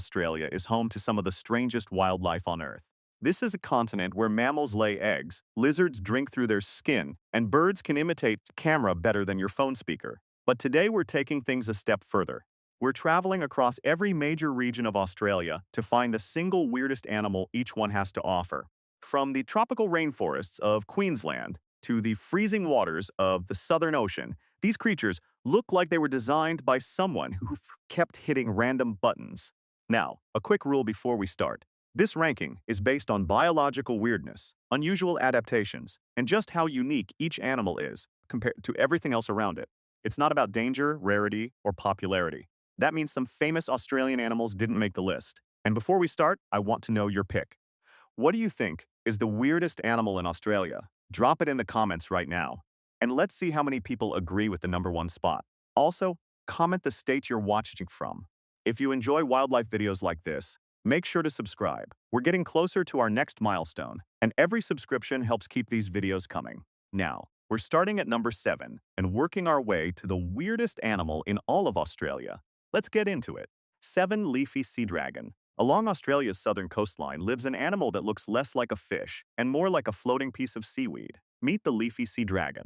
Australia is home to some of the strangest wildlife on Earth. This is a continent where mammals lay eggs, lizards drink through their skin, and birds can imitate camera better than your phone speaker. But today we're taking things a step further. We're traveling across every major region of Australia to find the single weirdest animal each one has to offer. From the tropical rainforests of Queensland to the freezing waters of the Southern Ocean, these creatures look like they were designed by someone who kept hitting random buttons. Now, a quick rule before we start. This ranking is based on biological weirdness, unusual adaptations, and just how unique each animal is compared to everything else around it. It's not about danger, rarity, or popularity. That means some famous Australian animals didn't make the list. And before we start, I want to know your pick. What do you think is the weirdest animal in Australia? Drop it in the comments right now. And let's see how many people agree with the number one spot. Also, comment the state you're watching from. If you enjoy wildlife videos like this, make sure to subscribe. We're getting closer to our next milestone, and every subscription helps keep these videos coming. Now, we're starting at number 7 and working our way to the weirdest animal in all of Australia. Let's get into it. 7. Leafy Seadragon. Along Australia's southern coastline lives an animal that looks less like a fish and more like a floating piece of seaweed. Meet the leafy sea dragon.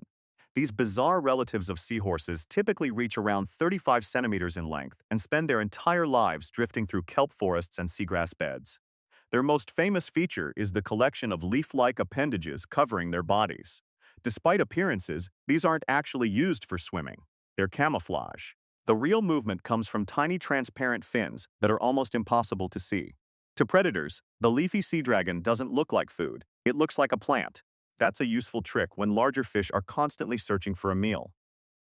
These bizarre relatives of seahorses typically reach around 35 centimeters in length and spend their entire lives drifting through kelp forests and seagrass beds. Their most famous feature is the collection of leaf-like appendages covering their bodies. Despite appearances, these aren't actually used for swimming. They're camouflage. The real movement comes from tiny transparent fins that are almost impossible to see. To predators, the leafy sea dragon doesn't look like food. It looks like a plant. That's a useful trick when larger fish are constantly searching for a meal.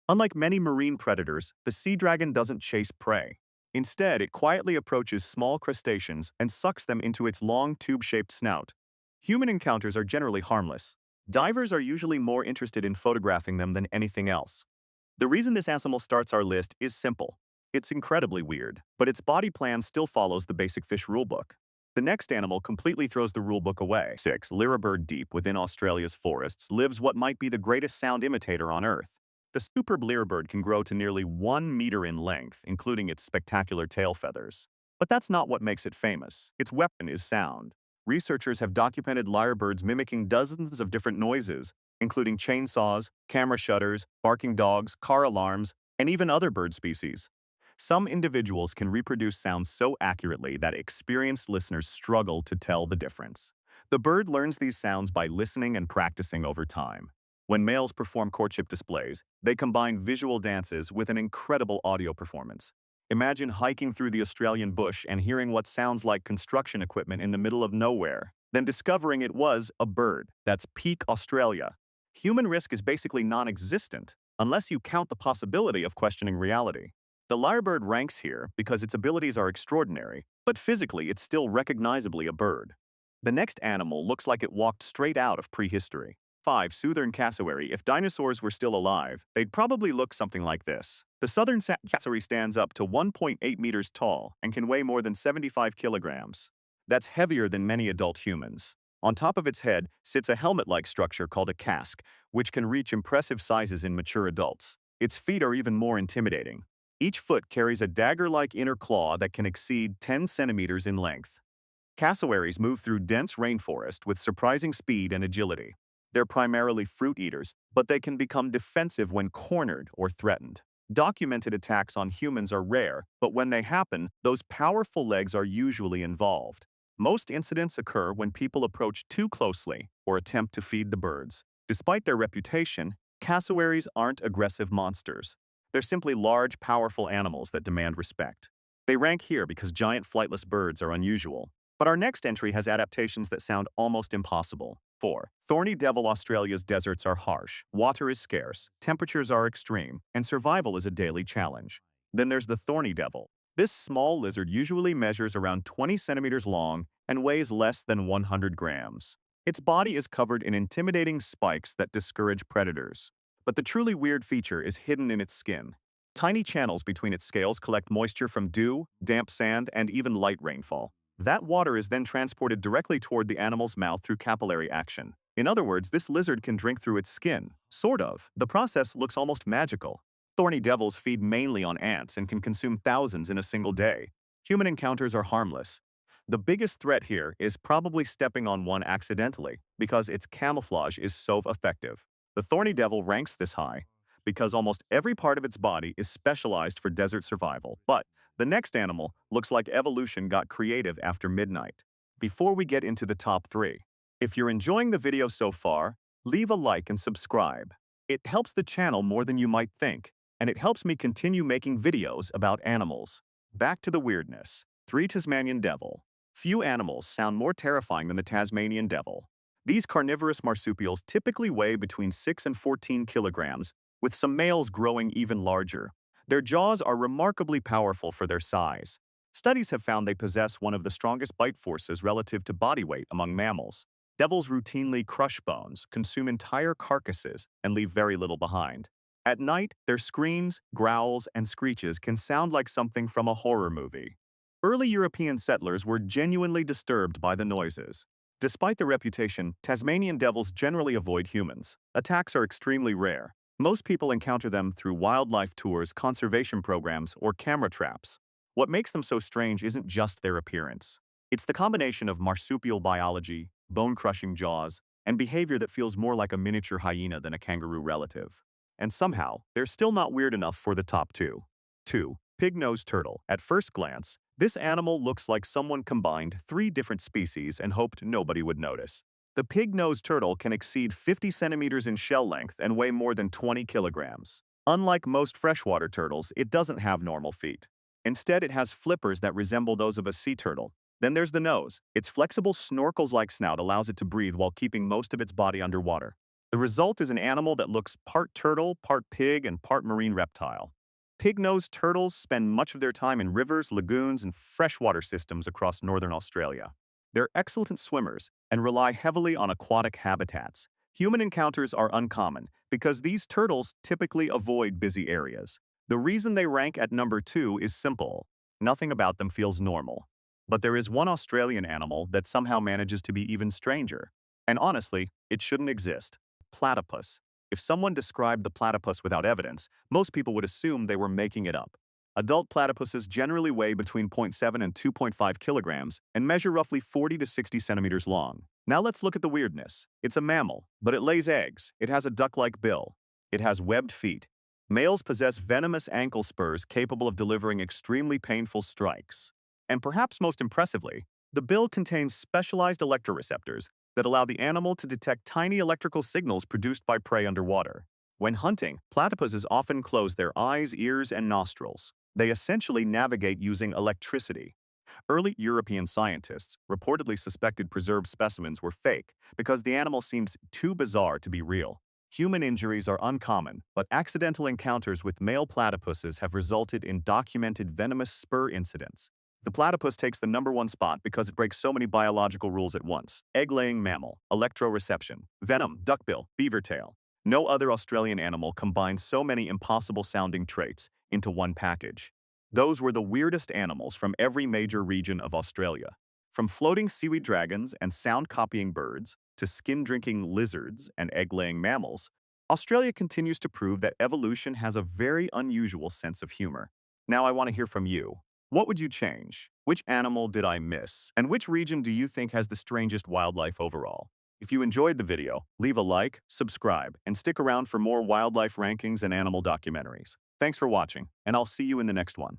Unlike many marine predators, the sea dragon doesn't chase prey. Instead, it quietly approaches small crustaceans and sucks them into its long tube-shaped snout. Human encounters are generally harmless. Divers are usually more interested in photographing them than anything else. The reason this animal starts our list is simple. It's incredibly weird, but its body plan still follows the basic fish rulebook. The next animal completely throws the rulebook away. 6. Lyrebird. Deep within Australia's forests lives what might be the greatest sound imitator on Earth. The superb lyrebird can grow to nearly 1 meter in length, including its spectacular tail feathers. But that's not what makes it famous. Its weapon is sound. Researchers have documented lyrebirds mimicking dozens of different noises, including chainsaws, camera shutters, barking dogs, car alarms, and even other bird species. Some individuals can reproduce sounds so accurately that experienced listeners struggle to tell the difference. The bird learns these sounds by listening and practicing over time. When males perform courtship displays, they combine visual dances with an incredible audio performance. Imagine hiking through the Australian bush and hearing what sounds like construction equipment in the middle of nowhere, then discovering it was a bird. That's peak Australia. Human risk is basically non-existent, unless you count the possibility of questioning reality. The lyrebird ranks here because its abilities are extraordinary, but physically it's still recognizably a bird. The next animal looks like it walked straight out of prehistory. 5. Southern Cassowary. If dinosaurs were still alive, they'd probably look something like this. The southern cassowary stands up to 1.8 meters tall and can weigh more than 75 kilograms. That's heavier than many adult humans. On top of its head sits a helmet-like structure called a casque, which can reach impressive sizes in mature adults. Its feet are even more intimidating. Each foot carries a dagger-like inner claw that can exceed 10 centimeters in length. Cassowaries move through dense rainforest with surprising speed and agility. They're primarily fruit eaters, but they can become defensive when cornered or threatened. Documented attacks on humans are rare, but when they happen, those powerful legs are usually involved. Most incidents occur when people approach too closely or attempt to feed the birds. Despite their reputation, cassowaries aren't aggressive monsters. They're simply large, powerful animals that demand respect. They rank here because giant flightless birds are unusual. But our next entry has adaptations that sound almost impossible. 4. Thorny Devil. Australia's deserts are harsh, water is scarce, temperatures are extreme, and survival is a daily challenge. Then there's the Thorny Devil. This small lizard usually measures around 20 centimeters long and weighs less than 100 grams. Its body is covered in intimidating spikes that discourage predators. But the truly weird feature is hidden in its skin. Tiny channels between its scales collect moisture from dew, damp sand, and even light rainfall. That water is then transported directly toward the animal's mouth through capillary action. In other words, this lizard can drink through its skin. Sort of. The process looks almost magical. Thorny devils feed mainly on ants and can consume thousands in a single day. Human encounters are harmless. The biggest threat here is probably stepping on one accidentally because its camouflage is so effective. The Thorny Devil ranks this high because almost every part of its body is specialized for desert survival. But the next animal looks like evolution got creative after midnight. Before we get into the top 3, if you're enjoying the video so far, leave a like and subscribe. It helps the channel more than you might think, and it helps me continue making videos about animals. Back to the weirdness. 3. Tasmanian Devil. Few animals sound more terrifying than the Tasmanian Devil. These carnivorous marsupials typically weigh between 6 and 14 kilograms, with some males growing even larger. Their jaws are remarkably powerful for their size. Studies have found they possess one of the strongest bite forces relative to body weight among mammals. Devils routinely crush bones, consume entire carcasses, and leave very little behind. At night, their screams, growls, and screeches can sound like something from a horror movie. Early European settlers were genuinely disturbed by the noises. Despite their reputation, Tasmanian devils generally avoid humans. Attacks are extremely rare. Most people encounter them through wildlife tours, conservation programs, or camera traps. What makes them so strange isn't just their appearance. It's the combination of marsupial biology, bone-crushing jaws, and behavior that feels more like a miniature hyena than a kangaroo relative. And somehow, they're still not weird enough for the top 2. 2. Pig-nosed turtle. At first glance, this animal looks like someone combined 3 different species and hoped nobody would notice. The pig-nosed turtle can exceed 50 centimeters in shell length and weigh more than 20 kilograms. Unlike most freshwater turtles, it doesn't have normal feet. Instead, it has flippers that resemble those of a sea turtle. Then there's the nose. Its flexible snorkels-like snout allows it to breathe while keeping most of its body underwater. The result is an animal that looks part turtle, part pig, and part marine reptile. Pig-nosed turtles spend much of their time in rivers, lagoons, and freshwater systems across northern Australia. They're excellent swimmers and rely heavily on aquatic habitats. Human encounters are uncommon because these turtles typically avoid busy areas. The reason they rank at number 2 is simple. Nothing about them feels normal. But there is one Australian animal that somehow manages to be even stranger. And honestly, it shouldn't exist. Platypus. If someone described the platypus without evidence, most people would assume they were making it up. Adult platypuses generally weigh between 0.7 and 2.5 kilograms and measure roughly 40 to 60 centimeters long. Now let's look at the weirdness. It's a mammal, but it lays eggs. It has a duck-like bill. It has webbed feet. Males possess venomous ankle spurs capable of delivering extremely painful strikes. And perhaps most impressively, the bill contains specialized electroreceptors that allow the animal to detect tiny electrical signals produced by prey underwater. When hunting, platypuses often close their eyes, ears, and nostrils. They essentially navigate using electricity. Early European scientists reportedly suspected preserved specimens were fake because the animal seemed too bizarre to be real. Human injuries are uncommon, but accidental encounters with male platypuses have resulted in documented venomous spur incidents. The platypus takes the #1 spot because it breaks so many biological rules at once. Egg-laying mammal, electroreception, venom, duckbill, beaver tail. No other Australian animal combines so many impossible-sounding traits into one package. Those were the weirdest animals from every major region of Australia. From floating seaweed dragons and sound-copying birds to skin-drinking lizards and egg-laying mammals, Australia continues to prove that evolution has a very unusual sense of humor. Now I want to hear from you. What would you change? Which animal did I miss? And which region do you think has the strangest wildlife overall? If you enjoyed the video, leave a like, subscribe, and stick around for more wildlife rankings and animal documentaries. Thanks for watching, and I'll see you in the next one.